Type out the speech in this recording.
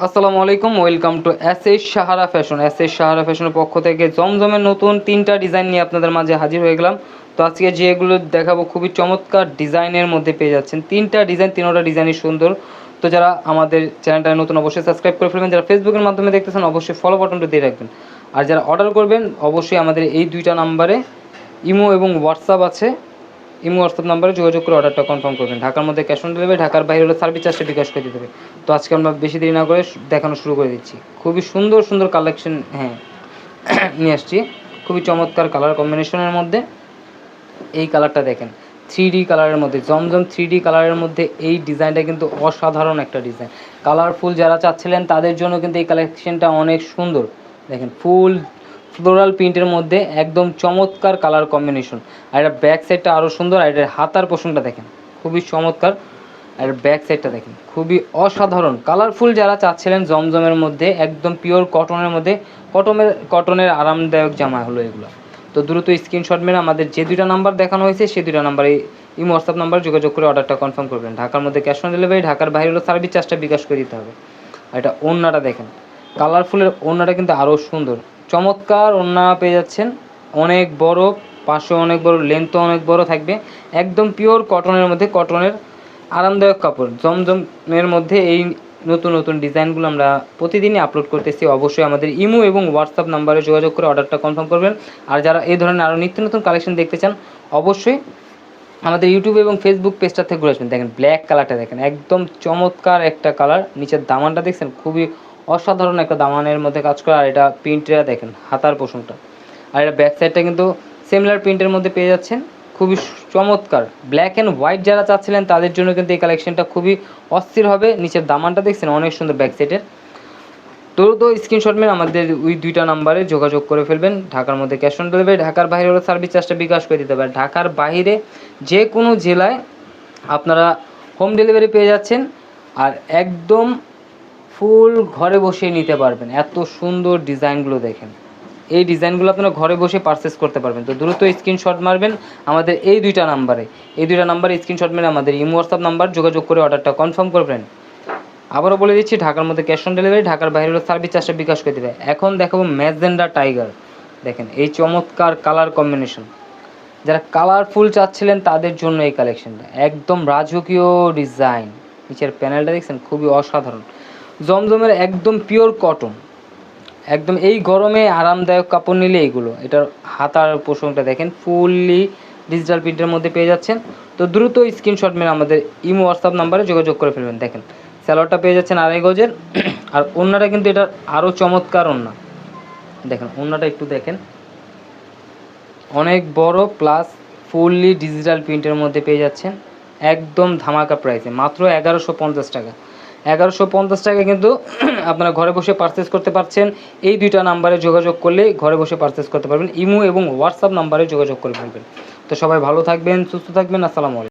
আসসালামু আলাইকুম, welcome to S Sahara fashion. Sahara ফ্যাশনের পক্ষ থেকে জমজমের নতুন 3টা ডিজাইন নিয়ে আপনাদের মাঝে হাজির হয়ে গেলাম। তো আজকে যেগুলো দেখাবো খুবই চমৎকার ডিজাইনের মধ্যে পেয়ে যাচ্ছেন। 3টা ডিজাইন, 3টা ডিজাইনই সুন্দর। তো যারা আমাদের চ্যানেলটা নতুন অবশ্যই সাবস্ক্রাইব করে ফেলবেন, যারা ফেসবুকের মাধ্যমে দেখতেছেন অবশ্যই ফলো বাটনটা দিয়ে রাখবেন। আর যারা অর্ডার করবেন অবশ্যই আমাদের এই 2টা নাম্বারে ইমো এবং হোয়াটসঅ্যাপ আছে, ইমো হোয়াটসঅ্যাপ নাম্বারে যোগাযোগ করে অর্ডারটা কনফার্ম করবেন। ঢাকার মধ্যে ক্যাশ অন ডেলিভারি, ঢাকার বাইরে হলে সার্ভিস চার্জটা বিকাশ করে দিতে হবে। তো আজকে আমরা বেশি দেরি না করে দেখানো শুরু করে দিচ্ছি। খুবই সুন্দর সুন্দর কালেকশন নিয়ে আসছি, খুবই চমৎকার কালার কম্বিনেশনের মধ্যে। এই কালারটা দেখেন, 3D কালারের মধ্যে, জমজম 3D কালারের মধ্যে এই ডিজাইনটা কিন্তু অসাধারণ একটা ডিজাইন। কালারফুল যারা চাচ্ছিলেন তাদের জন্য কিন্তু এই কালেকশনটা অনেক সুন্দর। দেখেন ফুল ফ্লোরাল প্রিন্টের মধ্যে একদম চমৎকার কালার কম্বিনেশন। আর এটা ব্যাক সাইডটা আরও সুন্দর। আর এটার হাতার পোষণটা দেখেন খুবই চমৎকার। আর ব্যাক সাইডটা দেখেন খুবই অসাধারণ। কালারফুল যারা চাচ্ছিলেন জমজমের মধ্যে একদম পিওর কটনের মধ্যে, কটনের আরামদায়ক জামা হলো এগুলো। তো দ্রুত স্ক্রিনশট মেরে আমাদের যে 2টা নাম্বার দেখানো হয়েছে সেই 2টা নাম্বারে ইমো হোয়াটসঅ্যাপ নাম্বার যোগাযোগ করে অর্ডারটা কনফার্ম করবেন। ঢাকার মধ্যে ক্যাশ অন ডেলিভারি, ঢাকার বাইরে হলো সার্ভিস চার্জটা বিকাশ করে দিতে হবে। আর এটা ওড়নাটা দেখেন, কালারফুলের ওড়নাটা কিন্তু আরও সুন্দর, চমৎকার ওড়না পেয়ে যাচ্ছেন। অনেক বড়, পাশে অনেক বড়, লেন্থও অনেক বড় থাকবে। একদম পিওর কটনের মধ্যে, কটনের আরামদায়ক কাপড়। জমজমের মধ্যে এই নতুন নতুন ডিজাইনগুলো আমরা প্রতিদিনই আপলোড করতেছি। অবশ্যই আমাদের ইমো এবং হোয়াটসঅ্যাপ নাম্বারে যোগাযোগ করে অর্ডারটা কনফার্ম করবেন। আর যারা এই ধরনের আরও নিত্য নতুন কালেকশন দেখতে চান অবশ্যই আমাদের ইউটিউব এবং ফেসবুক পেজটা থেকে ঘুরে আসবেন। দেখেন ব্ল্যাক কালারটা দেখেন, একদম চমৎকার একটা কালার। নিচের দামানটা দেখছেন, খুবই অসাধারণ একটা দামানের মধ্যে কাজ করা। আর এটা প্রিন্টটা দেখেন, হাতার পোষণটা। আর এটা ব্যাক সাইডটা কিন্তু সিমিলার প্রিন্টের মধ্যে পেয়ে যাচ্ছেন, খুবই চমৎকার। ব্ল্যাক অ্যান্ড হোয়াইট যারা চাচ্ছিলেন তাদের জন্য কিন্তু এই কালেকশনটা খুবই অস্থির হবে। নিচের দামানটা দেখছেন অনেক সুন্দর ব্যাক সাইডের। দ্রুত স্ক্রিনশট মেরে আমাদের ওই 2টা নাম্বারে যোগাযোগ করে ফেলবেন। ঢাকার মধ্যে ক্যাশ অন ডেলিভারি, ঢাকার বাইরে হলে সার্ভিস চার্জটা বিকাশ করে দিতে হবে। ঢাকার বাইরে যে কোনো জেলায় আপনারা হোম ডেলিভারি পেয়ে যাচ্ছেন। আর একদম ফুল ঘরে বসেই নিতে পারবেন। এত সুন্দর ডিজাইনগুলো দেখেন, এই ডিজাইনগুলো আপনারা ঘরে বসে পারচেস করতে পারবেন। তো দ্রুত স্ক্রিনশট মারবেন আমাদের এই 2টা নাম্বারে, স্ক্রিনশট মেরে আমাদের ইমো হোয়াটসঅ্যাপ নাম্বার যোগাযোগ করে অর্ডারটা কনফার্ম করবেন। আবারও বলে দিচ্ছি, ঢাকার মধ্যে ক্যাশ অন ডেলিভারি, ঢাকার বাইরে হলো সার্ভিস চার্জটা বিকাশ করে দেবে। এখন দেখাবো ম্যাজেন্ডা টাইগার। দেখেন এই চমৎকার কালার কম্বিনেশন। যারা কালারফুল চাচ্ছিলেন তাদের জন্য এই কালেকশনটা একদম রাজকীয় ডিজাইন। নিচের প্যানেলটা দেখছেন খুবই অসাধারণ। জমজমের একদম পিওর কটন, একদম এই গরমে আরামদায়ক কাপড় নিলে এইগুলো। এটার হাতার পোষণটা দেখেন ফুললি ডিজিটাল প্রিন্টের মধ্যে পেয়ে যাচ্ছেন। তো দ্রুত স্ক্রিনশট মেরে আমাদের ইমো হোয়াটসঅ্যাপ নাম্বারে যোগাযোগ করে ফেলবেন। দেখেন স্যালোয়ারটা পেয়ে যাচ্ছেন 2.5 গজের। আর ওড়নাটা কিন্তু এটার আরও চমৎকার ওড়না। দেখেন ওড়নাটা একটু দেখেন, অনেক বড় প্লাস ফুললি ডিজিটাল প্রিন্টের মধ্যে পেয়ে যাচ্ছেন একদম ধামাকা প্রাইসে, মাত্র 1150 টাকা। 1150 টাকা কিন্তু আপনারা ঘরে বসে পারচেস করতে পারছেন। এই 2টা নাম্বারে যোগাযোগ করলে ঘরে বসে পারচেস করতে পারবেন। ইমো এবং হোয়াটসঅ্যাপ নাম্বারে যোগাযোগ করে ফেলবেন। তো সবাই ভালো থাকবেন, সুস্থ থাকবেন। আসসালামু আলাইকুম।